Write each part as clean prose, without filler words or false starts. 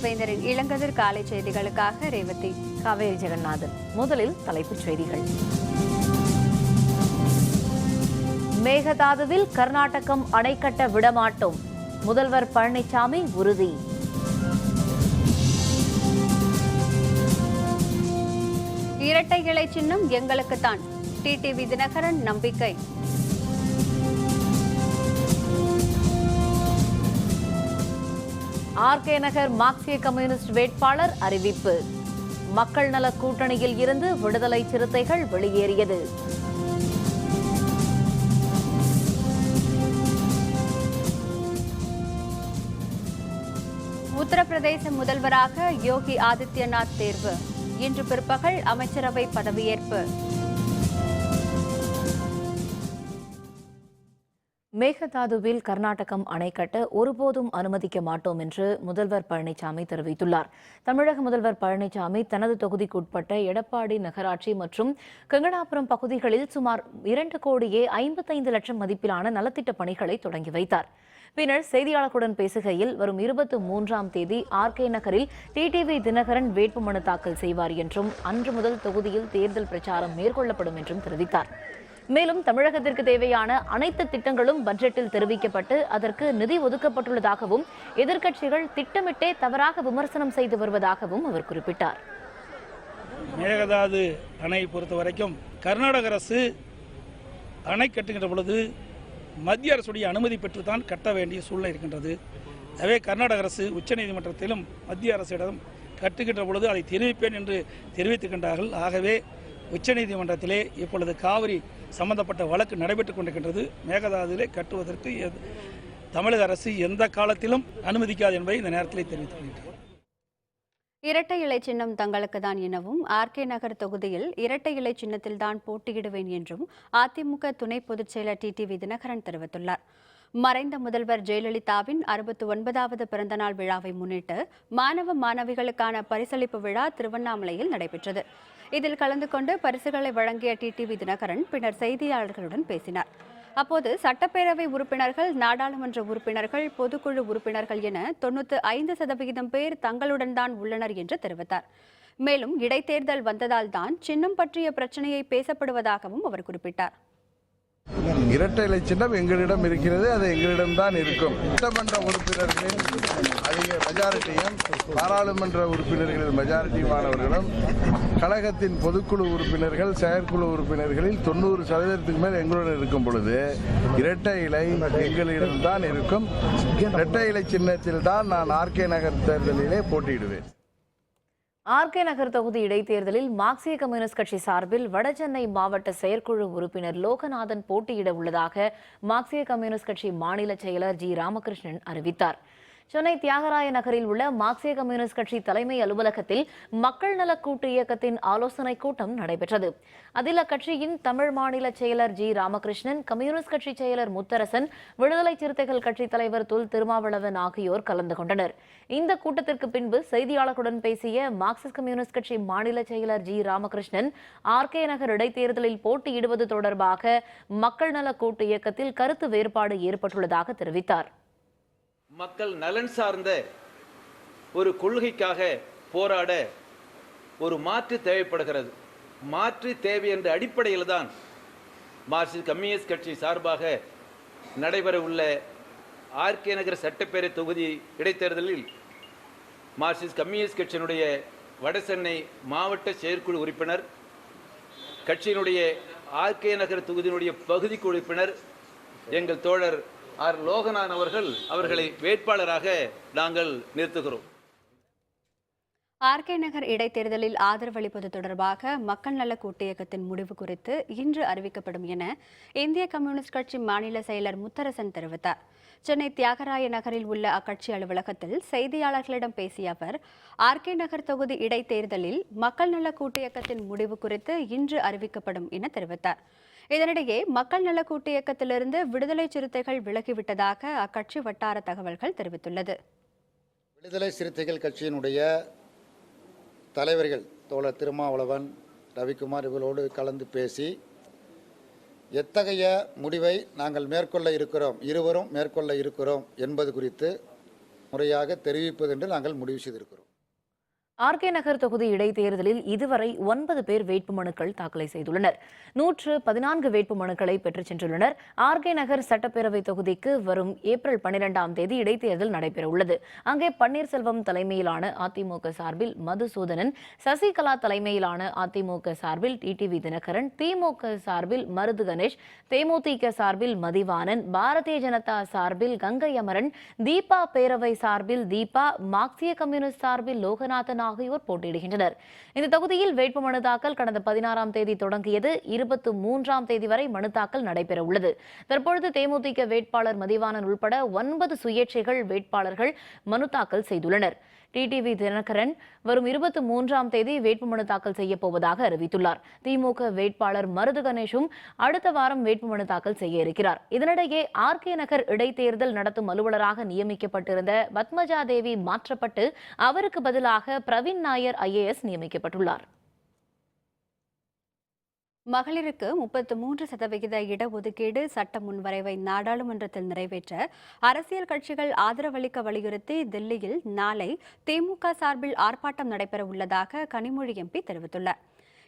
மூவேந்தரின் இளங்கதிர் காலை செய்திகளுக்காக ரேவதி, காவேரி ஜெகநாதன். முதலில் தலைப்புச் செய்திகள். மேகதாதுவில் கர்நாடகம் அணை கட்ட விடமாட்டோம், முதல்வர் பழனிசாமி உறுதி. இரட்டை இலை சின்னம் எங்களுக்குத்தான், டிடிவி தினகரன் நம்பிக்கை. ஆர்கே நகர் மார்க்சிய கம்யூனிஸ்ட் வேட்பாளர் அறிவிப்பு. மக்கள் நல கூட்டணியில் இருந்து விடுதலை சிறுத்தைகள் வெளியேறியது. உத்தரப்பிரதேச முதல்வராக யோகி ஆதித்யநாத் தேர்வு. இன்று பிற்பகல் அமைச்சரவை பதவியேற்பு. மேகதாதுவில் கர்நாடகம் அணை கட்ட ஒருபோதும் அனுமதிக்க மாட்டோம் என்று முதல்வர் பழனிசாமி தெரிவித்துள்ளார். தமிழக முதல்வர் பழனிசாமி தனது தொகுதிக்குட்பட்ட எடப்பாடி நகராட்சி மற்றும் கங்கனாபுரம் பகுதிகளில் சுமார் 2,55,00,000 மதிப்பிலான நலத்திட்ட பணிகளை தொடங்கி வைத்தார். பின்னர் செய்தியாளர்களுடன் பேசுகையில் வரும் 23ஆம் தேதி ஆர்கே நகரில் டிடிவி தினகரன் வேட்புமனு தாக்கல் செய்வார் என்றும் அன்று முதல் தொகுதியில் தேர்தல் பிரச்சாரம் மேற்கொள்ளப்படும் என்றும் தெரிவித்தார். மேலும் தமிழகத்திற்கு தேவையான அனைத்து திட்டங்களும் பட்ஜெட்டில் தெரிவிக்கப்பட்டு அதற்கு நிதி ஒதுக்கப்பட்டுள்ளதாகவும் எதிர்க்கட்சிகள் திட்டமிட்டே தவறாக விமர்சனம் செய்து வருவதாகவும் அவர் குறிப்பிட்டார். மேகதாது அணை பொறுத்த வரைக்கும் கர்நாடக அரசு அணை கட்டுகின்ற பொழுது மத்திய அரசுடைய அனுமதி பெற்றுத்தான் கட்ட வேண்டிய சூழ்நிலை இருக்கின்றது. எனவே கர்நாடக அரசு உச்சநீதிமன்றத்திலும் மத்திய அரசிடம் கட்டுகின்ற பொழுது அதை தெரிவிப்பேன் என்று தெரிவித்துக்கின்றார்கள். ஆகவே உச்சநீதிமன்றத்திலே இப்பொழுது காவிரி சம்பந்தப்பட்ட வழக்கு நடைபெற்றுக் கொண்டிருக்கின்றது. மேகதாதுவிலே கட்டுவதற்கு தமிழக அரசு எந்த காலத்திலும் அனுமதிக்காது என்பதை இந்த நேரத்தில் தெரிவித்துக் கொள்கிறேன். இரட்டை இலை சின்னம் தங்களுக்கு தான் எனவும் ஆர்கே நகர் தொகுதியில் இரட்டை இலை சின்னத்தில்தான் போட்டியிடுவேன் என்றும் அதிமுக துணை பொதுச் செயலர் டிடிவி தினகரன் தெரிவித்துள்ளார். மறைந்த முதல்வர் ஜெயலலிதாவின் 69வது பிறந்தநாள் விழாவை முன்னிட்டு மாணவ மாணவிகளுக்கான பரிசளிப்பு விழா திருவண்ணாமலையில் நடைபெற்றது. இதில் கலந்து கொண்டு பரிசுகளை வழங்கிய டிடிவி தினகரன் பின்னர் செய்தியாளர்களுடன் பேசினார். அப்போது சட்டப்பேரவை உறுப்பினர்கள், நாடாளுமன்ற உறுப்பினர்கள், பொதுக்குழு உறுப்பினர்கள் என 95% பேர் தங்களுடன் தான் உள்ளனர் என்று தெரிவித்தார். மேலும் இடைத்தேர்தல் வந்ததால் தான் சின்னம் பற்றிய பிரச்சனையை பேசப்படுவதாகவும் அவர் குறிப்பிட்டார். இரட்டை இலை சின்னம் எங்களிடம் இருக்கிறது, அது எங்களிடம்தான் இருக்கும். சட்டமன்ற உறுப்பினர்களின் அதிக மெஜாரிட்டியும் பாராளுமன்ற உறுப்பினர்களின் மெஜாரிட்டியுமானவர்களும் கழகத்தின் பொதுக்குழு உறுப்பினர்கள், செயற்குழு உறுப்பினர்களில் 90% மேல் எங்களுடன் இருக்கும் பொழுது இரட்டை இலை எங்களிடம்தான் இருக்கும். இரட்டை இலை சின்னத்தில் தான் நான் ஆர்கே நகர் தேர்தலிலே போட்டியிடுவேன். ஆர்கே நகர் தொகுதி இடைத்தேர்தலில் மார்க்சிய கம்யூனிஸ்ட் கட்சி சார்பில் வடசென்னை மாவட்ட செயற்குழு உறுப்பினர் லோகநாதன் போட்டியிட உள்ளதாக மார்க்சிய கம்யூனிஸ்ட் கட்சி மாநில செயலர் ஜி ராமகிருஷ்ணன் அறிவித்தார். சென்னை தியாகராய நகரில் உள்ள மார்க்சிய கம்யூனிஸ்ட் கட்சி தலைமை அலுவலகத்தில் மக்கள் நல கூட்டு இயக்கத்தின் ஆலோசனைக் கூட்டம் நடைபெற்றது. அதில் அக்கட்சியின் தமிழ் மாநில செயலர் ஜி ராமகிருஷ்ணன், கம்யூனிஸ்ட் கட்சி செயலர் முத்தரசன், விடுதலை சிறுத்தைகள் கட்சி தலைவர் தொல் திருமாவளவன் ஆகியோர் கலந்து கொண்டனர். இந்த கூட்டத்திற்கு பின்பு செய்தியாளர்களுடன் பேசிய மார்க்சிஸ்ட் கம்யூனிஸ்ட் கட்சி மாநில செயலர் ஜி ராமகிருஷ்ணன், ஆர்கே நகர் இடைத்தேர்தலில் போட்டியிடுவது தொடர்பாக மக்கள் நல கூட்டு இயக்கத்தில் கருத்து வேறுபாடு ஏற்பட்டுள்ளதாக தெரிவித்தார். மக்கள் நலன் சார்ந்த ஒரு கொள்கைக்காக போராட ஒரு மாற்று தேவைப்படுகிறது. மாற்று தேவை என்ற அடிப்படையில் தான் மார்க்சிஸ்ட் கம்யூனிஸ்ட் கட்சி சார்பாக நடைபெற உள்ள ஆர்கே நகர் சட்டப்பேரவை தொகுதி இடைத்தேர்தலில் மார்க்சிஸ்ட் கம்யூனிஸ்ட் கட்சியினுடைய வடசென்னை மாவட்ட செயற்குழு உறுப்பினர், கட்சியினுடைய ஆர்கே நகர் தொகுதியினுடைய பகுதிக்குழு உறுப்பினர் எங்கள் தோழர் ஆர் லோகநாதன் அவர்களை வேட்பாளராக நாங்கள் நிறுத்துகிறோம். ஆர்கே நகர் இடைத்தேர்தலில் ஆதரவளிப்பது தொடர்பாக மக்கள் நல கூட்டு இயக்கத்தின் முடிவு குறித்து இன்று அறிவிக்கப்படும் என இந்திய கம்யூனிஸ்ட் கட்சி மாநில செயலர் முத்தரசன் தெரிவித்தார். சென்னை தியாகராய நகரில் உள்ள அக்கட்சி அலுவலகத்தில் செய்தியாளர்களிடம் பேசிய அவர், ஆர்கே நகர் தொகுதி இடைத்தேர்தலில் மக்கள் நல கூட்டு இயக்கத்தின் முடிவு குறித்து இன்று அறிவிக்கப்படும் என தெரிவித்தார். இதனிடையே மக்கள் நல கூட்டு இயக்கத்திலிருந்து விடுதலை சிறுத்தைகள் விலகிவிட்டதாக அக்கட்சி வட்டார தகவல்கள் தெரிவித்துள்ளது. விடுதலை சிறுத்தைகள் கட்சியினுடைய தலைவர்கள் தோழர் திருமாவளவன், ரவிக்குமார் இவர்களோடு கலந்து பேசி எத்தகைய முடிவை நாங்கள் இருவரும் மேற்கொள்ள இருக்கிறோம் என்பது குறித்து முறையாக தெரிவிப்பது என்று நாங்கள் முடிவு செய்திருக்கிறோம். ஆர்கே நகர் தொகுதி இடைத்தேர்தலில் இதுவரை 9 பேர் வேட்புமனுக்கள் தாக்கல் செய்துள்ளனர். 114 வேட்புமனுக்களை பெற்றுச் சென்றுள்ளனர். ஆர்கே நகர் சட்டப்பேரவை தொகுதிக்கு வரும் ஏப்ரல் 12ஆம் தேதி இடைத்தேர்தல் நடைபெறவுள்ளது. அங்கே பன்னீர்செல்வம் தலைமையிலான அதிமுக சார்பில் மதுசூதனன், சசிகலா தலைமையிலான அதிமுக சார்பில் டிடிவி தினகரன், திமுக சார்பில் மருது கணேஷ், தேமுதிக சார்பில் மதிவாணன், பாரதிய ஜனதா சார்பில் கங்கை அமரன், தீபா பேரவை சார்பில் தீபா, மார்க்சிய கம்யூனிஸ்ட் சார்பில் லோகநாதன் ஆகியோர் போட்டியிடுகின்றனர். இந்த தொகுதியில் வேட்புமனு தாக்கல் கடந்த 16ஆம் தேதி தொடங்கியது. 23ஆம் தேதி வரை மனு தாக்கல் நடைபெற உள்ளது. தற்பொழுது தேமுதிக வேட்பாளர் மதிவாணன் உள்பட 9 சுயேட்சைகள் வேட்பாளர்கள் மனு தாக்கல் செய்துள்ளனர். டிடிவி தினகரன் வரும் 23ஆம் தேதி வேட்புமனு தாக்கல் செய்யப் போவதாக அறிவித்துள்ளார். திமுக வேட்பாளர் மருது கணேஷும் அடுத்த வாரம் வேட்புமனு தாக்கல் செய்ய இருக்கிறார். இதனிடையே ஆர்கே நகர் இடைத்தேர்தல் நடத்தும் அலுவலராக நியமிக்கப்பட்டிருந்த பத்மஜா தேவி மாற்றப்பட்டு அவருக்கு பதிலாக பிரவீன் நாயர் IAS நியமிக்கப்பட்டுள்ளார். மகளிருக்கு 33% இடஒதுக்கீடு சட்ட முன்வரைவை நாடாளுமன்றத்தில் நிறைவேற்ற அரசியல் கட்சிகள் ஆதரவளிக்க வலியுறுத்தி தில்லியில் நாளை திமுக சார்பில் ஆர்ப்பாட்டம் நடைபெற உள்ளதாக கனிமொழி MP தெரிவித்துள்ளார்.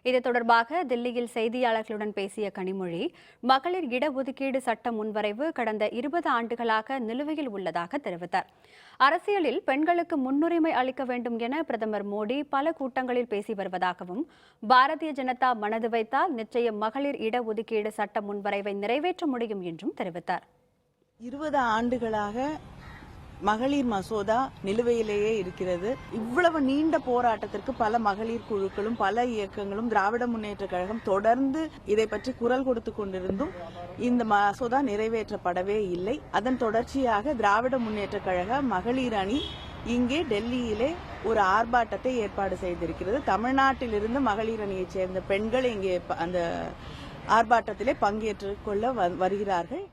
இது தொடர்பாக தில்லியில் செய்தியாளர்களுடன் பேசிய கனிமொழி, மகளிர் இடஒதுக்கீடு சட்ட முன்வரைவு கடந்த 20 ஆண்டுகளாக நிலுவையில் உள்ளதாக தெரிவித்தார். அரசியலில் பெண்களுக்கு முன்னுரிமை அளிக்க வேண்டும் என பிரதமர் மோடி பல கூட்டங்களில் பேசி வருவதாகவும், பாரதிய ஜனதா மனது வைத்தால் நிச்சயம் மகளிர் இடஒதுக்கீடு சட்ட முன்வரைவை நிறைவேற்ற முடியும் என்றும் தெரிவித்தார். 20 ஆண்டுகளாக மகளிர் மசோதா நிலுவையிலேயே இருக்கிறது. இவ்வளவு நீண்ட போராட்டத்திற்கு பல மகளிர் குழுக்களும் பல இயக்கங்களும் திராவிட முன்னேற்ற கழகம் தொடர்ந்து இதை பற்றி குரல் கொடுத்து கொண்டிருந்தும் இந்த மசோதா நிறைவேற்றப்படவே இல்லை. அதன் தொடர்ச்சியாக திராவிட முன்னேற்ற கழக மகளிர் அணி இங்கே டெல்லியிலே ஒரு ஆர்ப்பாட்டத்தை ஏற்பாடு செய்திருக்கிறது. தமிழ்நாட்டிலிருந்து மகளிர் அணியைச் சேர்ந்த பெண்கள் இங்கே அந்த ஆர்ப்பாட்டத்திலே பங்கேற்றுக் கொள்ள வருகிறார்கள்.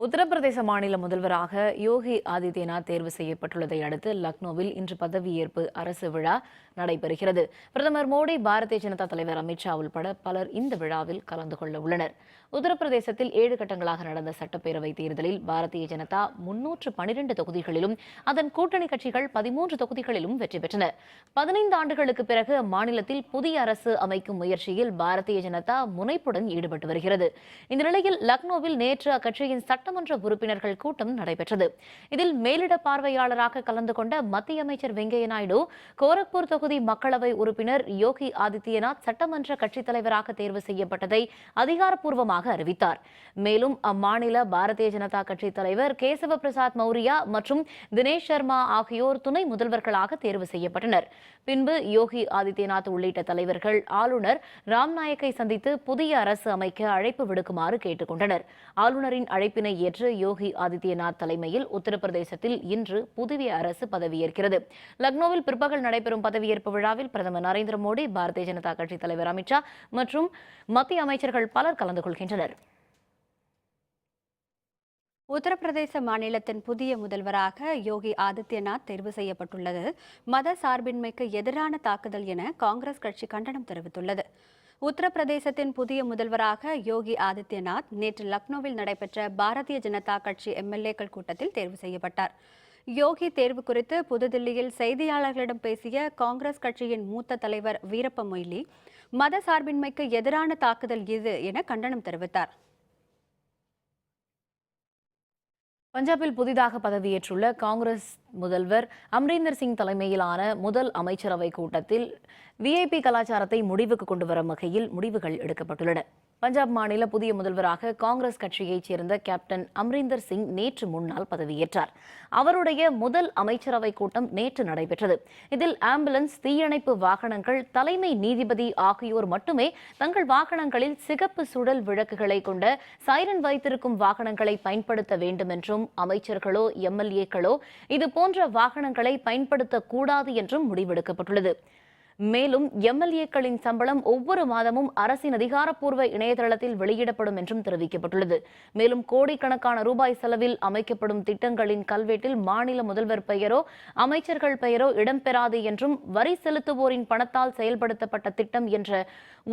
உத்தரப்பிரதேச மாநில முதல்வராக யோகி ஆதித்யநாத் தேர்வு செய்யப்பட்டுள்ளதை அடுத்து லக்னோவில் இன்று பதவியேற்பு அரசு விழா நடைபெறுகிறது. பிரதமர் மோடி, பாரதிய ஜனதா தலைவர் அமித்ஷா உள்பட பலர் இந்த விழாவில் கலந்து கொள்ள உள்ளனர். உத்தரப்பிரதேசத்தில் 7 கட்டங்களாக நடந்த சட்டப்பேரவை தேர்தலில் பாரதிய ஜனதா 312 தொகுதிகளிலும் அதன் கூட்டணி கட்சிகள் 13 தொகுதிகளிலும் வெற்றி பெற்றன. 15 ஆண்டுகளுக்கு பிறகு அம்மாநிலத்தில் புதிய அரசு அமைக்கும் முயற்சியில் பாரதிய ஜனதா முனைப்புடன் ஈடுபட்டு வருகிறது. இந்த நிலையில் லக்னோவில் நேற்று அக்கட்சியின் சட்டமன்ற உறுப்பினர்கள் கூட்டம் நடைபெற்றது. இதில் மேலிட பார்வையாளராக கலந்து கொண்ட மத்திய அமைச்சர் வெங்கையா நாயுடு, கோரக்பூர் தொகுதி மக்களவை உறுப்பினர் யோகி ஆதித்யநாத் சட்டமன்ற கட்சித் தலைவராக தேர்வு செய்யப்பட்டதை அதிகாரப்பூர்வமாக அறிவித்தார். மேலும் அம்மாநில பாரதிய ஜனதா கட்சி தலைவர் கேசவ பிரசாத் மௌரியா மற்றும் தினேஷ் சர்மா ஆகியோர் துணை முதல்வர்களாக தேர்வு செய்யப்பட்டனர். பின்பு யோகி ஆதித்யநாத் உள்ளிட்ட தலைவர்கள் ஆளுநர் ராம்நாயக்கை சந்தித்து புதிய அரசு அமைக்க அழைப்பு விடுக்குமாறு கேட்டுக் கொண்டனர். ஆளுநரின் அழைப்பினை ஏற்று யோகி ஆதித்யநாத் தலைமையில் உத்தரப்பிரதேசத்தில் இன்று புதிய அரசு பதவியேற்கிறது. லக்னோவில் பிற்பகல் நடைபெறும் பதவியேற்பு விழாவில் பிரதமர் நரேந்திர மோடி, பாரதிய ஜனதா கட்சி தலைவர் அமித்ஷா மற்றும் மத்திய அமைச்சர்கள் பலர் கலந்து கொள்கின்றனர். உத்தரப்பிரதேச மாநிலத்தின் புதிய முதல்வராக யோகி ஆதித்யநாத் தேர்வு செய்யப்பட்டுள்ளது மத சார்பின்மைக்கு எதிரான தாக்குதல் என காங்கிரஸ் கட்சி கண்டனம் தெரிவித்துள்ளது. உத்தரப்பிரதேசத்தின் புதிய முதல்வராக யோகி ஆதித்யநாத் நேற்று லக்னோவில் நடைபெற்ற பாரதிய ஜனதா கட்சி MLAக்கள் கூட்டத்தில் தேர்வு செய்யப்பட்டார். யோகி தேர்வு குறித்து புதுதில்லியில் செய்தியாளர்களிடம் பேசிய காங்கிரஸ் கட்சியின் மூத்த தலைவர் வீரப்ப மொய்லி, மத சார்பின்மைக்கு எதிரான தாக்குதல் இது என கண்டனம் தெரிவித்தார். பஞ்சாபில் புதிதாக பதவியேற்றுள்ள காங்கிரஸ் முதல்வர் அம்ரீந்தர் சிங் தலைமையிலான முதல் அமைச்சரவை கூட்டத்தில் VIP கலாச்சாரத்தை முடிவுக்கு கொண்டு வரும் வகையில் முடிவுகள் எடுக்கப்பட்டுள்ளன. பஞ்சாப் மாநில புதிய முதல்வராக காங்கிரஸ் கட்சியைச் சேர்ந்த கேப்டன் அம்ரீந்தர் சிங் நேற்று முன்னால் பதவியேற்றார். அவருடைய முதல் அமைச்சரவை கூட்டம் நேற்று நடைபெற்றது. இதில் ஆம்புலன்ஸ், தீயணைப்பு வாகனங்கள், தலைமை நீதிபதி ஆகியோர் மட்டுமே தங்கள் வாகனங்களில் சிகப்பு சுடல் விளக்குகளை கொண்ட சைரன் வைத்திருக்கும் வாகனங்களை பயன்படுத்த வேண்டும் என்றும், அமைச்சர்களோ MLAக்களோ இதுபோன்ற வாகனங்களை பயன்படுத்தக்கூடாது என்றும் முடிவெடுக்கப்பட்டுள்ளது. மேலும் MLAக்களின் சம்பளம் ஒவ்வொரு மாதமும் அரசின் அதிகாரப்பூர்வ இணையதளத்தில் வெளியிடப்படும் என்றும் தெரிவிக்கப்பட்டுள்ளது. மேலும் கோடிக்கணக்கான ரூபாய் செலவில் அமைக்கப்படும் திட்டங்களின் கல்வெட்டில் மாநில முதல்வர் பெயரோ அமைச்சர்கள் பெயரோ இடம்பெறாது என்றும், வரி செலுத்துவோரின் பணத்தால் செயல்படுத்தப்பட்ட திட்டம் என்ற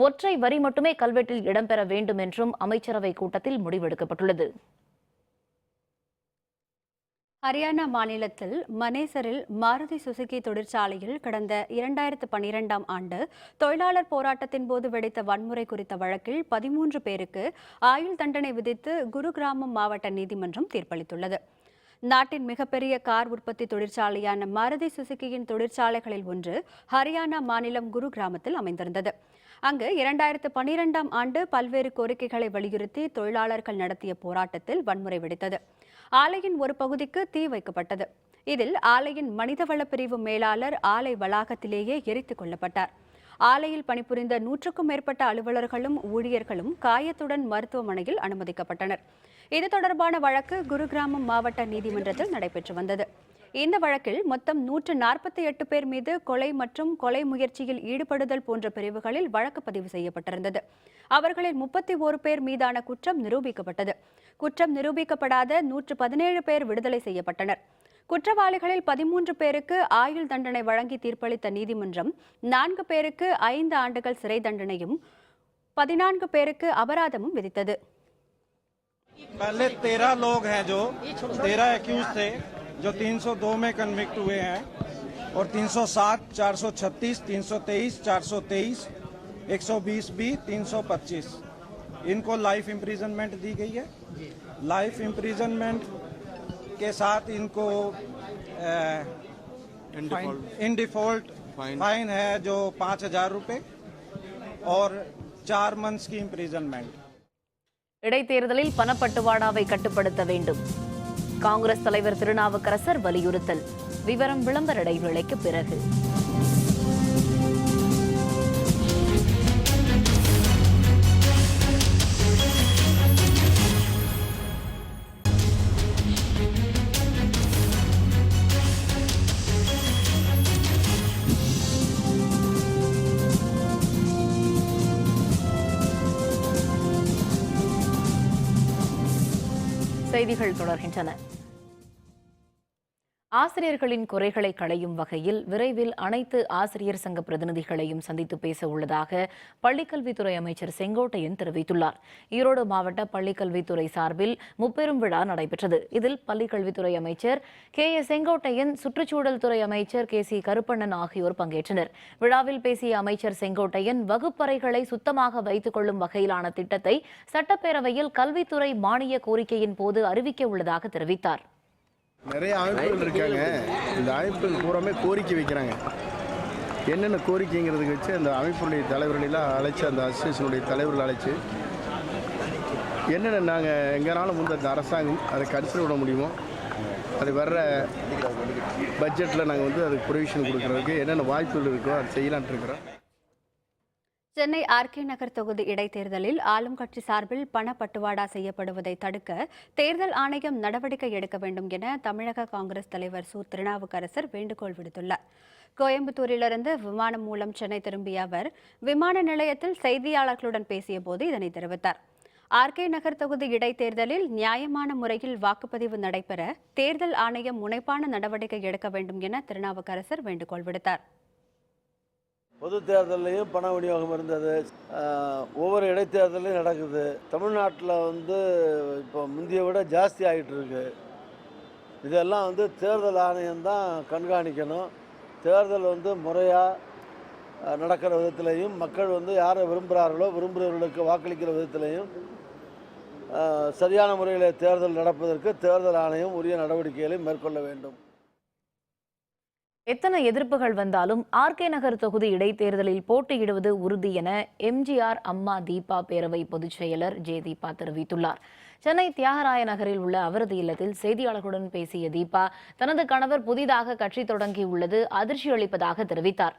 ஒற்றை வரி மட்டுமே கல்வெட்டில் இடம்பெற வேண்டும் என்றும் அமைச்சரவை கூட்டத்தில் முடிவெடுக்கப்பட்டுள்ளது. ஹரியானா மாநிலத்தில் மனேசரில் மாருதி சுசுகி தொழிற்சாலையில் கடந்த 2012ஆம் ஆண்டு தொழிலாளர் போராட்டத்தின் போது வெடித்த வன்முறை குறித்த வழக்கில் 13 பேருக்கு ஆயுள் தண்டனை விதித்து குருகிராமம் மாவட்ட நீதிமன்றம் தீர்ப்பளித்துள்ளது. நாட்டின் மிகப்பெரிய கார் உற்பத்தி தொழிற்சாலையான மாருதி சுசுகியின் தொழிற்சாலைகளில் ஒன்று ஹரியானா மாநிலம் குருகிராமத்தில் அமைந்திருந்தது. அங்கு 2012ஆம் ஆண்டு பல்வேறு கோரிக்கைகளை வலியுறுத்தி தொழிலாளர்கள் நடத்திய போராட்டத்தில் வன்முறை வெடித்தது. ஆலையின் ஒரு பகுதிக்கு தீ வைக்கப்பட்டது. இதில் ஆலையின் மனிதவள பிரிவு மேலாளர் ஆலை வளாகத்திலேயே எரித்துக் கொல்லப்பட்டார். ஆலையில் பணிபுரிந்த 100க்கும் மேற்பட்ட அலுவலர்களும் ஊழியர்களும் காயத்துடன் மருத்துவமனையில் அனுமதிக்கப்பட்டனர். இது தொடர்பான வழக்கு குருகிராமம் மாவட்ட நீதிமன்றத்தில் நடைபெற்று வந்தது. இந்த வழக்கில் மொத்தம் 148 பேர் மீது கொலை மற்றும் கொலை முயற்சியில் ஈடுபடுதல் போன்ற பிரிவுகளில் வழக்கு பதிவு செய்யப்பட்டிருந்தது. அவர்களில் 31 பேர் மீதான குற்றம் நிரூபிக்கப்பட்டது. குற்றம் நிரூபிக்கப்படாத 117 பேர் விடுதலை செய்யப்பட்டனர். குற்றவாளிகளில் 13 பேருக்கு ஆயுள் தண்டனை வழங்கி தீர்ப்பளித்த நீதிமன்றம் 4 பேருக்கு 5 ஆண்டுகள் சிறை தண்டனையும் 14 பேருக்கு அபராதமும் விதித்தது. पहले 13 लोग हैं जो 13 एक्यूज थे जो 302 में कन्विक्ट हुए हैं और 307, 436, 323, 423, 120 बी, 325 इनको लाइफ इम्प्रिजनमेंट दी गई है. लाइफ इम्प्रिजनमेंट के साथ इनको इन डिफॉल्ट फाइन है जो 5,000 रुपये और 4 मंथ्स की इम्प्रिजनमेंट. இடைத்தேர்தலில் பணப்பட்டுவாடாவை கட்டுப்படுத்த வேண்டும். காங்கிரஸ் தலைவர் திருநாவுக்கரசர் வலியுறுத்தல். விவரம் விளம்பர இடைவேளைக்கு பிறகு. செய்திகள் தொடர்கின்றன. ஆசிரியர்களின் குறைகளை களையும் வகையில் விரைவில் அனைத்து ஆசிரியர் சங்க பிரதிநிதிகளையும் சந்தித்து பேச உள்ளதாக பள்ளிக்கல்வித்துறை அமைச்சர் செங்கோட்டையன் தெரிவித்துள்ளார். ஈரோடு மாவட்ட பள்ளிக்கல்வித்துறை சார்பில் முப்பெரும் விழா நடைபெற்றது. இதில் பள்ளிக்கல்வித்துறை அமைச்சர் செங்கோட்டையன், சுற்றுச்சூழல் துறை அமைச்சர் சி கருப்பண்ணன் ஆகியோர் பங்கேற்றனர். விழாவில் பேசிய அமைச்சர் செங்கோட்டையன், வகுப்பறைகளை சுத்தமாக வைத்துக் கொள்ளும் வகையிலான திட்டத்தை சட்டப்பேரவையில் கல்வித்துறை மானிய கோரிக்கையின் போது அறிவிக்க உள்ளதாக தெரிவித்தார். நிறைய அமைப்புகள் இருக்காங்க. இந்த அமைப்புகள் பூராமே கோரிக்கை வைக்கிறாங்க. என்னென்ன கோரிக்கைங்கிறதுக்கு வச்சு அந்த அமைப்புடைய தலைவர்களெல்லாம் அழைச்சி, அந்த அசோசியேஷனுடைய தலைவர்கள் அழைச்சி என்னென்ன நாங்கள் எங்கேனாலும் வந்து அந்த அரசாங்கம் அதை கன்சிடர் விட முடியுமோ அது வர்ற பட்ஜெட்டில் நாங்கள் வந்து அதுக்கு ப்ரொவிஷன் கொடுக்குறதுக்கு என்னென்ன வாய்ப்புகள் இருக்கோ அதை செய்யலான்ட்டு இருக்கிறோம். சென்னை ஆர்கே நகர் தொகுதி இடைத்தேர்தலில் ஆளும் கட்சி சார்பில் பணப்பட்டுவாடா செய்யப்படுவதை தடுக்க தேர்தல் ஆணையம் நடவடிக்கை எடுக்க வேண்டும் என தமிழக காங்கிரஸ் தலைவர் திருநாவுக்கரசர் வேண்டுகோள் விடுத்துள்ளார். கோயம்புத்தூரிலிருந்து விமானம் மூலம் சென்னை திரும்பிய அவர் விமான நிலையத்தில் செய்தியாளர்களுடன் பேசியபோது இதனை தெரிவித்தார். ஆர்கே நகர் தொகுதி இடைத்தேர்தலில் நியாயமான முறையில் வாக்குப்பதிவு நடைபெற தேர்தல் ஆணையம் முனைப்பான நடவடிக்கை எடுக்க வேண்டும் என திருநாவுக்கரசர் வேண்டுகோள் விடுத்தார். பொது தேர்தலையும் பண விநியோகம் இருந்தது. ஒவ்வொரு இடைத்தேர்தலையும் நடக்குது. தமிழ்நாட்டில் வந்து இப்போ முந்தைய விட ஜாஸ்தி ஆகிட்டு இருக்கு. இதெல்லாம் வந்து தேர்தல் ஆணையம் தான் கண்காணிக்கணும். தேர்தல் வந்து முறையாக நடக்கிற விதத்திலையும், மக்கள் வந்து யாரை விரும்புகிறார்களோ விரும்புகிறவர்களுக்கு வாக்களிக்கிற விதத்திலையும் சரியான முறையில் தேர்தல் நடப்பதற்கு தேர்தல் ஆணையம் உரிய நடவடிக்கைகளை மேற்கொள்ள வேண்டும். எத்தனை எதிர்ப்புகள் வந்தாலும் ஆர்கே நகர் தொகுதி இடைத்தேர்தலில் போட்டியிடுவது உறுதி என எம்ஜிஆர் அம்மா தீபா பேரவை பொதுச் செயலர் தீபா தெரிவித்துள்ளார். சென்னை தியாகராய நகரில் உள்ள அவரது இல்லத்தில் செய்தியாளர்களுடன் பேசிய தீபா, தனது கணவர் புதிதாக கட்சி தொடங்கியுள்ளது அதிர்ச்சி அளிப்பதாக தெரிவித்தார்.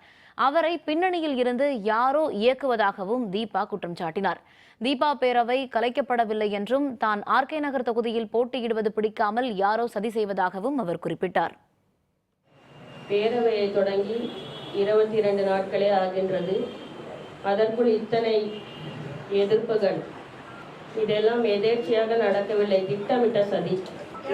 அவரை பின்னணியில் இருந்து யாரோ இயக்குவதாகவும் தீபா குற்றம் சாட்டினார். தீபா பேரவை கலைக்கப்படவில்லை என்றும் தான் ஆர்கே நகர் தொகுதியில் போட்டியிடுவது பிடிக்காமல் யாரோ சதி செய்வதாகவும் அவர் குறிப்பிட்டார். பேரவையை தொடங்கி 22 நாட்களே ஆகின்றது. அதற்குள் இத்தனை எதிர்ப்புகள், இதெல்லாம் எதேர்ச்சியாக நடக்கவில்லை, திட்டமிட்ட சதி.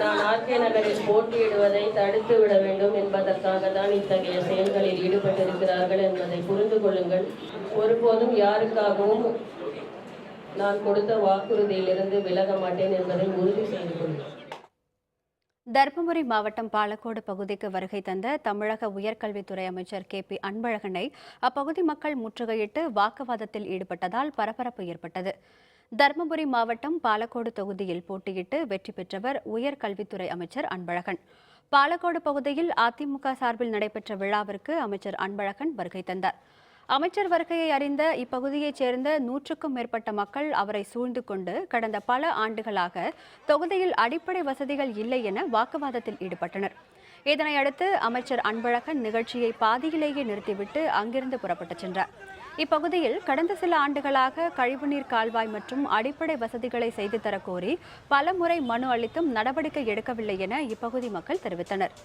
நான் ஆர்கே நகரில் போட்டியிடுவதை தடுத்து விட வேண்டும் என்பதற்காக தான் இத்தகைய செயல்களில் ஈடுபட்டிருக்கிறார்கள் என்பதை புரிந்து கொள்ளுங்கள். ஒருபோதும் யாருக்காகவும் நான் கொடுத்த வாக்குறுதியிலிருந்து விலக மாட்டேன் என்பதை உறுதி செய்து கொள்கிறேன். தர்மபுரி மாவட்டம் பாலக்கோடு பகுதிக்கு வருகை தந்த தமிழக உயர்கல்வித்துறை அமைச்சர் KP அன்பழகனை அப்பகுதி மக்கள் முற்றுகையிட்டு வாக்குவாதத்தில் ஈடுபட்டதால் பரபரப்பு ஏற்பட்டது. தர்மபுரி மாவட்டம் பாலக்கோடு தொகுதியில் போட்டியிட்டு வெற்றி பெற்றவர் உயர்கல்வித்துறை அமைச்சர் அன்பழகன். பாலக்கோடு பகுதியில் அதிமுக சார்பில் நடைபெற்ற விழாவிற்கு அமைச்சர் அன்பழகன் வருகை தந்தார். அமைச்சர் வருகையை அறிந்த இப்பகுதியைச் சேர்ந்த 100க்கும் மேற்பட்ட மக்கள் அவரை சூழ்ந்து கொண்டு கடந்த பல ஆண்டுகளாக தொகுதியில் அடிப்படை வசதிகள் இல்லை என வாக்குவாதத்தில் ஈடுபட்டனர். இதனையடுத்து அமைச்சர் அன்பழகன் நிகழ்ச்சியை பாதியிலேயே நிறுத்திவிட்டு அங்கிருந்து புறப்பட்டுச் சென்றார். இப்பகுதியில் கடந்த சில ஆண்டுகளாக கழிவுநீர் கால்வாய் மற்றும் அடிப்படை வசதிகளை செய்து தரக்கோரி பல முறை மனு அளித்தும் நடவடிக்கை எடுக்கவில்லை என இப்பகுதி மக்கள் தெரிவித்தனர்.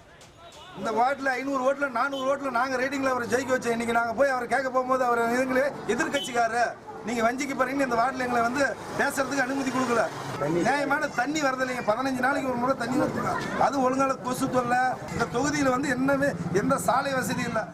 இந்த வார்டில் 500 ஓட்டில் 400 ஓட்டில் நாங்கள் ரேட்டிங்கில் அவரை ஜெயிக்க வச்சோம். இன்னைக்கு நாங்கள் போய் அவரை கேட்க போகும்போது அவர் எங்களே எதிர்கட்சிக்காரர் நீங்கள் வஞ்சிக்கு போறீங்கன்னு இந்த வார்டில் எங்களை வந்து பேசுறதுக்கு அனுமதி கொடுக்கல. நியாயமான தண்ணி வரது இல்லைங்க. 15 நாளைக்கு ஒரு முறை தண்ணி வருதுங்க. அது ஒழுங்கான கொசு தொல்லை. இந்த தொகுதியில் வந்து என்னவே எந்த சாலை வசதி இல்லை.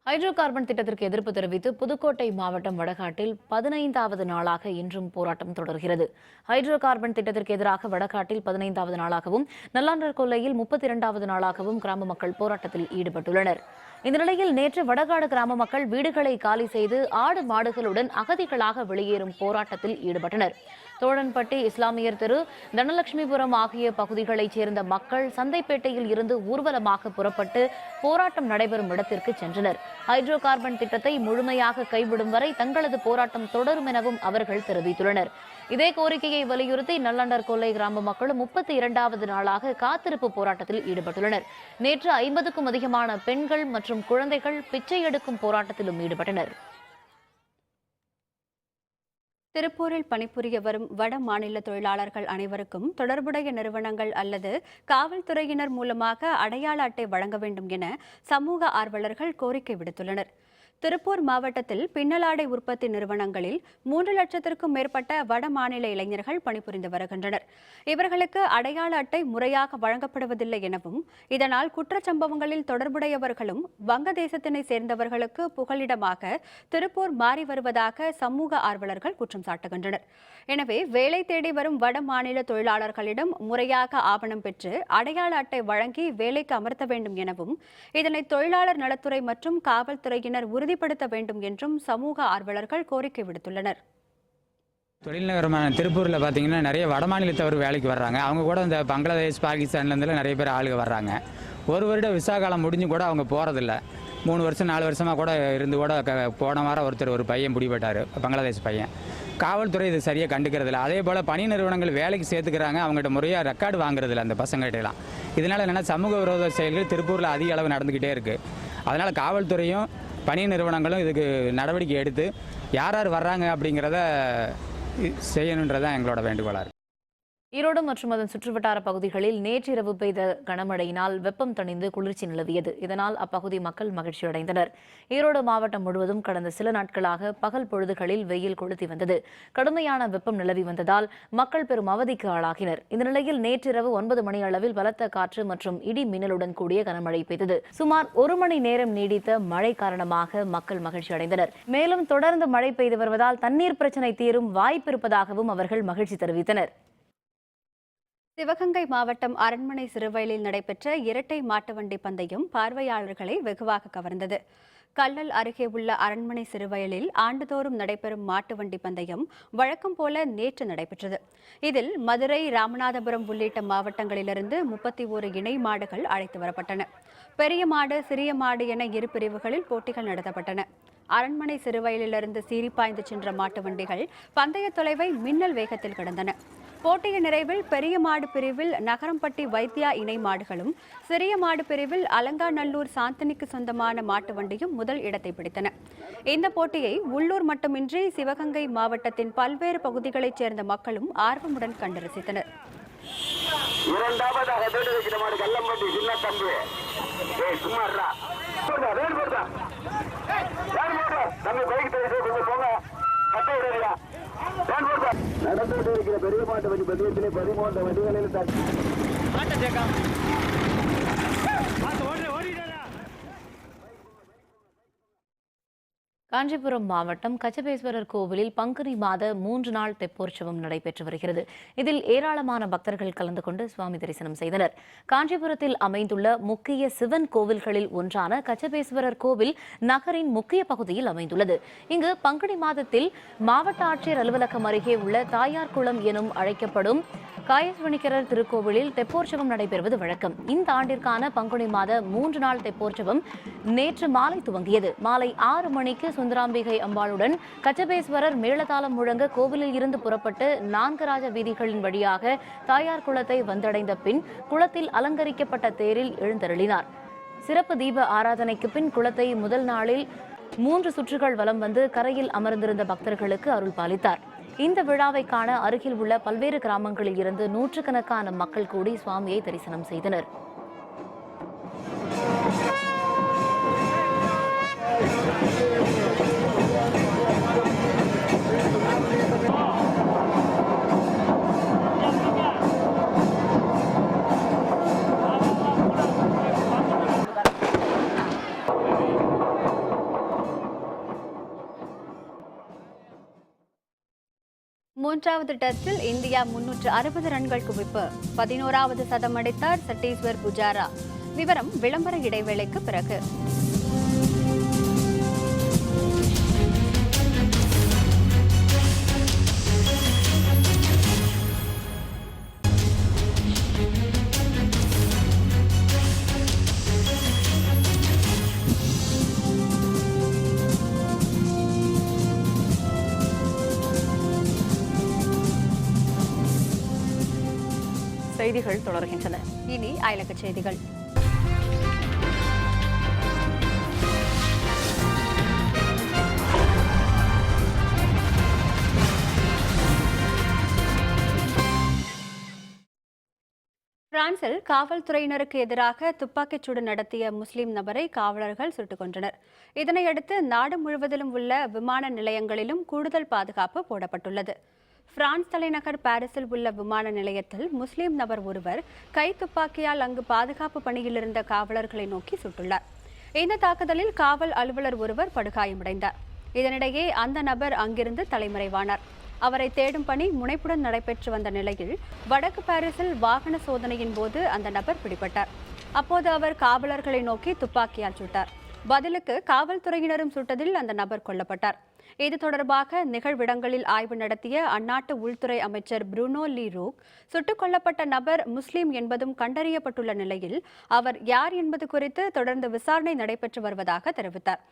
ஹைட்ரோ கார்பன் திட்டத்திற்கு எதிர்ப்பு தெரிவித்து புதுக்கோட்டை மாவட்டம் வடகாட்டில் 15வது நாளாக இன்றும் போராட்டம் தொடர்கிறது. ஹைட்ரோ கார்பன் திட்டத்திற்கு எதிராக வடகாட்டில் 15வது நாளாகவும் நல்லாண்டர் கொல்லையில் 32வது நாளாகவும் கிராம மக்கள் போராட்டத்தில் ஈடுபட்டுள்ளனர். இந்த நிலையில் நேற்று வடகாடு கிராம மக்கள் வீடுகளை காலி செய்து ஆடு மாடுகளுடன் அகதிகளாக வெளியேறும் போராட்டத்தில் ஈடுபட்டனர். தோழன்பட்டி, இஸ்லாமியர் தெரு, தனலட்சுமிபுரம் ஆகிய பகுதிகளைச் சேர்ந்த மக்கள் சந்தைப்பேட்டையில் இருந்து ஊர்வலமாக புறப்பட்டு போராட்டம் நடைபெறும் இடத்திற்கு சென்றனர். ஹைட்ரோ கார்பன் திட்டத்தை முழுமையாக கைவிடும் வரை தங்களது போராட்டம் தொடரும் எனவும் அவர்கள் தெரிவித்துள்ளனர். இதே கோரிக்கையை வலியுறுத்தி நல்லாண்டர் கொல்லை கிராம மக்களும் 32வது நாளாக காத்திருப்பு போராட்டத்தில் ஈடுபட்டுள்ளனர். நேற்று 50க்கும் அதிகமான பெண்கள் மற்றும் குழந்தைகள் பிச்சை எடுக்கும் போராட்டத்திலும் ஈடுபட்டனர். திருப்பூரில் பணிபுரிய வரும் வட மாநில தொழிலாளர்கள் அனைவருக்கும் தொடர்புடைய நிறுவனங்கள் அல்லது காவல்துறையினர் மூலமாக அடையாள அட்டை வழங்க வேண்டும் என சமூக ஆர்வலர்கள் கோரிக்கை விடுத்துள்ளனர். திருப்பூர் மாவட்டத்தில் பின்னலாடை உற்பத்தி நிறுவனங்களில் 3 லட்சத்திற்கும் மேற்பட்ட வட மாநில இளைஞர்கள் பணிபுரிந்து வருகின்றனர். இவர்களுக்கு அடையாள அட்டை முறையாக வழங்கப்படுவதில்லை எனவும் இதனால் குற்றச்சம்பவங்களில் தொடர்புடையவர்களும் வங்கதேசத்தினை சேர்ந்தவர்களுக்கு புகலிடமாக திருப்பூர் மாறி வருவதாக சமூக ஆர்வலர்கள் குற்றம் சாட்டுகின்றனர். எனவே வேலை தேடி வரும் வட மாநில தொழிலாளர்களிடம் முறையாக ஆவணம் பெற்று அடையாள அட்டை வழங்கி வேலைக்கு அமர்த்த வேண்டும் எனவும் இதனை தொழிலாளர் நலத்துறை மற்றும் காவல்துறையினர் உறுதிப்படுத்த வேண்டும் என்றும் சமூக ஆர்வலர்கள் கோரிக்கை விடுத்துள்ளனர். தொழில் நகரமான திருப்பூரில் பார்த்தீங்கன்னா நிறைய வடமாநிலத்தவர் வேலைக்கு வர்றாங்க. அவங்க கூட இந்த பங்களாதேஷ், பாகிஸ்தான்லேருந்து நிறைய பேர் ஆளுங்க வர்றாங்க. ஒரு வருடம் விசா காலம் முடிஞ்சு கூட அவங்க போகிறதில்ல. 3 வருஷம் 4 வருஷமாக கூட இருந்து கூட போன வாரம் ஒரு பையன் பிடிபட்டார், பங்களாதேஷ் பையன். காவல்துறை இது சரியாக கண்டுக்கிறதில்ல. அதே போல் பணி நிறுவனங்கள் வேலைக்கு சேர்த்துக்கிறாங்க, அவங்ககிட்ட முறையாக ரெக்கார்டு வாங்குறதில்ல அந்த பசங்கள்கிட்டலாம். இதனால் என்னென்னா சமூக விரோத செயல்கள் திருப்பூரில் அதிக அளவு நடந்துக்கிட்டே இருக்குது. அதனால் காவல்துறையும் பணி நிறுவனங்களும் இதுக்கு நடவடிக்கை எடுத்து யார் யார் வர்றாங்க அப்படிங்கிறத செய்யணுன்றதான் எங்களோட வேண்டுகோளாக இருக்குது. ஈரோடு மற்றும் அதன் சுற்றுவட்டார பகுதிகளில் நேற்றிரவு பெய்த கனமழையினால் வெப்பம் தணிந்து குளிர்ச்சி நிலவியது. இதனால் அப்பகுதி மக்கள் மகிழ்ச்சியடைந்தனர். ஈரோடு மாவட்டம் முழுவதும் கடந்த சில நாட்களாக பகல் பொழுதுகளில் வெயில் கொளுத்தி வந்தது. கடுமையான வெப்பம் நிலவி வந்ததால் மக்கள் பெரும் அவதிக்கு ஆளாகினர். இந்த நிலையில் நேற்றிரவு 9 மணி அளவில் பலத்த காற்று மற்றும் இடி மின்னலுடன் கூடிய கனமழை பெய்தது. சுமார் 1 மணி நேரம் நீடித்த மழை காரணமாக மக்கள் மகிழ்ச்சி அடைந்தனர். மேலும் தொடர்ந்து மழை பெய்து வருவதால் தண்ணீர் பிரச்சினை தீரும் வாய்ப்பிருப்பதாகவும் அவர்கள் மகிழ்ச்சி தெரிவித்தனர். சிவகங்கை மாவட்டம் அரண்மனை சிறுவயலில் நடைபெற்ற இரட்டை மாட்டு வண்டி பந்தயம் பார்வையாளர்களை வெகுவாக கவர்ந்தது. கல்லல் அருகே உள்ள அரண்மனை சிறுவயலில் ஆண்டுதோறும் நடைபெறும் மாட்டு வண்டி பந்தயம் வழக்கம் போல நேற்று நடைபெற்றது. இதில் மதுரை, ராமநாதபுரம் உள்ளிட்ட மாவட்டங்களிலிருந்து 31 இணை மாடுகள் அழைத்து வரப்பட்டன. பெரிய மாடு, சிறிய மாடு என 2 பிரிவுகளில் போட்டிகள் நடத்தப்பட்டன. அரண்மனை சிறுவயலிலிருந்து சீறி பாய்ந்து சென்ற மாட்டு வண்டிகள் பந்தய தொலைவை மின்னல் வேகத்தில் கடந்தன. போட்டியின் நிறைவில் பெரிய மாடு பிரிவில் நகரம்பட்டி வைத்தியா இணை மாடுகளும், சிறிய மாடு பிரிவில் அலங்காநல்லூர் சாந்தனிக்கு சொந்தமான மாட்டு வண்டியும் முதல் இடத்தை பிடித்தன. இந்த போட்டியை உள்ளூர் மட்டுமின்றி சிவகங்கை மாவட்டத்தின் பல்வேறு பகுதிகளைச் சேர்ந்த மக்களும் ஆர்வமுடன் கண்டு ரசித்தனர். நடந்துகிட்டு இருக்கிற பெரிய மாட்டு வண்டி பந்தயத்திலே 13 வண்டிகளில் காஞ்சிபுரம் மாவட்டம் கச்சபேஸ்வரர் கோவிலில் பங்குனி மாத 3 நாள் தெப்போற்சவம் நடைபெற்று வருகிறது. இதில் ஏராளமான பக்தர்கள் கலந்து கொண்டு சுவாமி தரிசனம் செய்தனர். காஞ்சிபுரத்தில் அமைந்துள்ள முக்கிய சிவன் கோவில்களில் ஒன்றான கச்சபேஸ்வரர் கோவில் நகரின் முக்கிய பகுதியில் அமைந்துள்ளது. இங்கு பங்குனி மாதத்தில் மாவட்ட ஆட்சியர் அலுவலகம் அருகே உள்ள தாயார்குளம் எனும் அழைக்கப்படும் காயஸ்வனிக்கரர் திருக்கோவிலில் தெப்போற்சவம் நடைபெறுவது வழக்கம். இந்த ஆண்டிற்கான பங்குனி மாத 3 நாள் தெப்போற்சவம் நேற்று மாலை துவங்கியது. மாலை 6 மணிக்கு சுந்தராம்பிகை அம்பாளுடன் கச்சபேஸ்வரர் மேளதாளம் முழங்க கோவிலில் இருந்து புறப்பட்டு 4 ராஜ வீதிகளின் வழியாக தாயார் குளத்தை வந்தடைந்த பின் குளத்தில் அலங்கரிக்கப்பட்ட தேரில் எழுந்தருளினார். சிறப்பு தீப ஆராதனைக்கு பின் குளத்தை முதல் நாளில் 3 சுற்றுகள் வலம் வந்து கரையில் அமர்ந்திருந்த பக்தர்களுக்கு அருள் பாலித்தார். இந்த விழாவை காண அருகில் உள்ள பல்வேறு கிராமங்களில் இருந்து நூற்றுக்கணக்கான மக்கள் கூடி சுவாமியை தரிசனம் செய்தனர். மூன்றாவது டெஸ்டில் இந்தியா 360 ரன்கள் குவிப்பு. 11வது சதம் அடித்தார் சட்டீஸ்வர் புஜாரா. விவரம் விளம்பர இடைவேளைக்கு பிறகு. செய்திகள் தொடர்கின்றன. இனி அயலக செய்திகள். பிரான்சில் காவல்துறையினருக்கு எதிராக துப்பாக்கிச்சூடு நடத்திய முஸ்லிம் நபரை காவலர்கள் சுட்டுக் கொன்றனர். இதனையடுத்து நாடு முழுவதிலும் உள்ள விமான நிலையங்களிலும் கூடுதல் பாதுகாப்பு போடப்பட்டுள்ளது. பிரான்ஸ் தலைநகர் பாரிஸில் உள்ள விமான நிலையத்தில் முஸ்லிம் நபர் ஒருவர் கை துப்பாக்கியால் அங்கு பாதுகாப்பு பணியில் இருந்த காவலர்களை நோக்கி சுட்டுள்ளார். இந்த தாக்குதலில் காவல் அலுவலர் ஒருவர் படுகாயமடைந்தார். இதனிடையே அந்த நபர் அங்கிருந்து தலைமறைவானார். அவரை தேடும் பணி முனைப்புடன் நடைபெற்று வந்த நிலையில் வடக்கு பாரிஸில் வாகன சோதனையின் போது அந்த நபர் பிடிபட்டார். அப்போது அவர் காவலர்களை நோக்கி துப்பாக்கியால் சுட்டார். பதிலுக்கு காவல்துறையினரும் சுட்டதில் அந்த நபர் கொல்லப்பட்டார். இது தொடர்பாக நிகழ்விடங்களில் ஆய்வு நடத்திய அந்நாட்டு உள்துறை அமைச்சர் புருனோ லீ ரூக் சுட்டுக் கொல்லப்பட்ட நபர் முஸ்லிம் என்பதும் கண்டறியப்பட்டுள்ள நிலையில் அவர் யார் என்பது குறித்து தொடர்ந்து விசாரணை நடைபெற்று வருவதாக தெரிவித்தார்.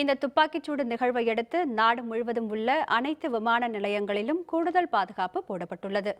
இந்த துப்பாக்கிச்சூடு நிகழ்வை அடுத்து நாடு முழுவதும் உள்ள அனைத்து விமான நிலையங்களிலும் கூடுதல் பாதுகாப்பு போடப்பட்டுள்ளது.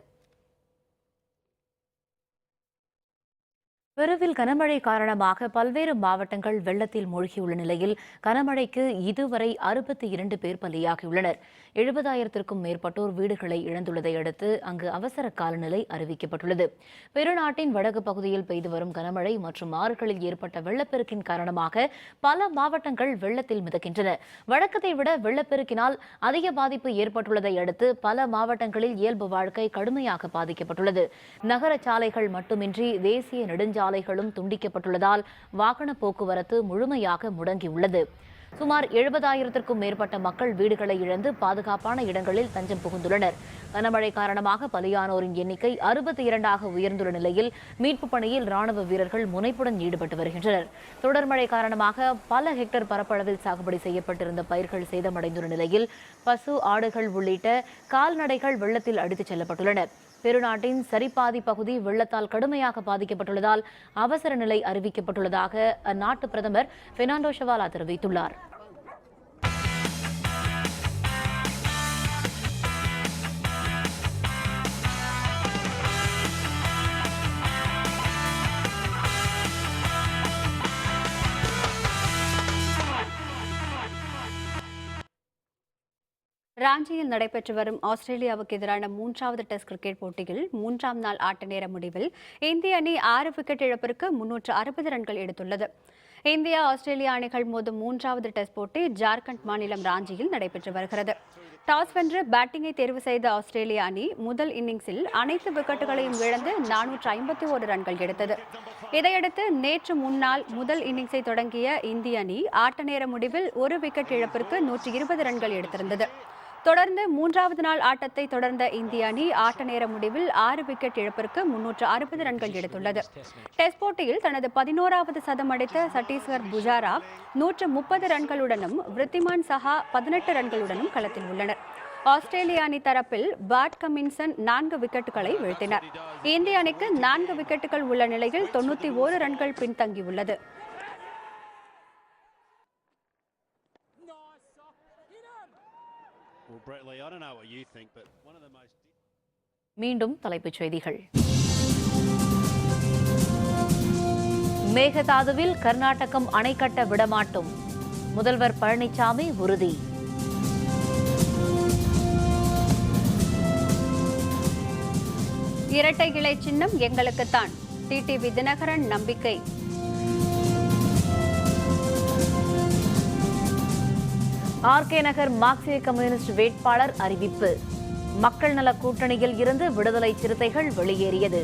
பெருவில் கனமழை காரணமாக பல்வேறு மாவட்டங்கள் வெள்ளத்தில் மூழ்கியுள்ள நிலையில் கனமழைக்கு இதுவரை 62 பேர் பலியாகியுள்ளனர். 70,000க்கும் மேற்பட்டோர் வீடுகளை இழந்துள்ளதை அடுத்து அங்கு அவசர காலநிலை அறிவிக்கப்பட்டுள்ளது. பெருநாட்டின் வடக்கு பகுதியில் பெய்து வரும் கனமழை மற்றும் ஆறுகளில் ஏற்பட்ட வெள்ளப்பெருக்கின் காரணமாக பல மாவட்டங்கள் வெள்ளத்தில் மிதக்கின்றன. வழக்கத்தை விட வெள்ளப்பெருக்கினால் அதிக பாதிப்பு ஏற்பட்டுள்ளதை அடுத்து பல மாவட்டங்களில் இயல்பு வாழ்க்கை கடுமையாக பாதிக்கப்பட்டுள்ளது. நகர சாலைகள் மட்டுமின்றி தேசிய நெடுஞ்சாலைகளும் துண்டிக்கப்பட்டுள்ளதால் வாகன போக்குவரத்து முழுமையாக முடங்கியுள்ளது. சுமார் 70,000க்கும் மேற்பட்ட மக்கள் வீடுகளை இழந்து பாதுகாப்பான இடங்களில் தஞ்சம் புகுந்துள்ளனர். கனமழை காரணமாக பலியானோரின் எண்ணிக்கை 62ஆக உயர்ந்துள்ள நிலையில் மீட்புப் பணியில் ராணுவ வீரர்கள் முனைப்புடன் ஈடுபட்டு வருகின்றனர். தொடர் மழை காரணமாக பல ஹெக்டேர் பரப்பளவில் சாகுபடி செய்யப்பட்டிருந்த பயிர்கள் சேதமடைந்துள்ள நிலையில் பசு, ஆடுகள் உள்ளிட்ட கால்நடைகள் வெள்ளத்தில் அடித்துச் செல்லப்பட்டுள்ளன. பெருநாட்டின் சரிபாதி பகுதி வெள்ளத்தால் கடுமையாக பாதிக்கப்பட்டுள்ளதால் அவசர நிலை அறிவிக்கப்பட்டுள்ளதாக அந்நாட்டு பிரதமர் பெர்னாண்டோ ஷவாலா தெரிவித்துள்ளார். ராஞ்சியில் நடைபெற்று வரும் ஆஸ்திரேலியாவுக்கு எதிரான 3வது டெஸ்ட் கிரிக்கெட் போட்டியில் 3ஆம் நாள் ஆட்ட நேர முடிவில் இந்திய அணி 6 விக்கெட் இழப்பிற்கு 360 ரன்கள் எடுத்துள்ளது. இந்தியா ஆஸ்திரேலியா அணிகள் மோதும் 3வது டெஸ்ட் போட்டி ஜார்க்கண்ட் மாநிலம் ராஞ்சியில் நடைபெற்று வருகிறது. டாஸ் வென்று பேட்டிங்கை தேர்வு செய்த ஆஸ்திரேலிய அணி முதல் இன்னிங்ஸில் அனைத்து விக்கெட்டுகளையும் இழந்து 451 ரன்கள் எடுத்தது. இதையடுத்து நேற்று முன்னாள் முதல் இன்னிங்ஸை தொடங்கிய இந்திய அணி ஆட்ட நேர முடிவில் ஒரு விக்கெட் இழப்பிற்கு 120 ரன்கள் எடுத்திருந்தது. தொடர்ந்து மூன்றாவது நாள் ஆட்டத்தை தொடர்ந்த இந்திய அணி ஆட்ட நேர முடிவில் 6 விக்கெட் இழப்பிற்கு 360 ரன்கள் எடுத்துள்ளது. டெஸ்ட் போட்டியில் தனது 11வது சதம் அடித்த சத்தீஸ்கர் புஜாரா 130 ரன்களுடனும் விருத்திமான் சஹா 18 ரன்களுடனும் களத்தில் உள்ளனர். ஆஸ்திரேலிய அணி தரப்பில் பேட் கமின்சன் 4 விக்கெட்டுகளை வீழ்த்தினார். இந்திய அணிக்கு 4 விக்கெட்டுகள் உள்ள நிலையில் 91 ரன்கள் பின்தங்கியுள்ளது. மீண்டும் தலைப்புச் செய்திகள். மேகதாதுவில் கர்நாடகம் அணை கட்ட விடமாட்டோம், முதல்வர் பழனிசாமி உறுதி. இரட்டை இலை சின்னம் எங்களுக்குத்தான், டிடிவி தினகரன் நம்பிக்கை. ஆர்கே நகர் மார்க்சிய கம்யூனிஸ்ட் வேட்பாளர் அறிவிப்பு, மக்கள் நல கூட்டணியில் இருந்து விடுதலை சிறுத்தைகள் வெளியேறியது.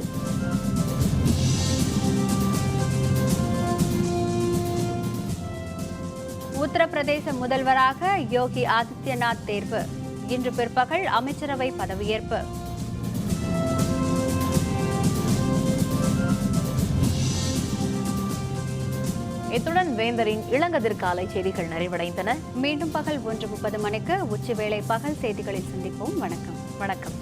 உத்தரப்பிரதேச முதல்வராக யோகி ஆதித்யநாத் தேர்வு, இன்று பிற்பகல் அமைச்சரவை பதவியேற்பு. இத்துடன் வேந்தரின் இளங்கதிர்காலை செய்திகள் நிறைவடைந்தன. மீண்டும் பகல் 1:30 மணிக்கு உச்சிவேளை பகல் செய்திகளில் சந்திப்போம். வணக்கம். வணக்கம்.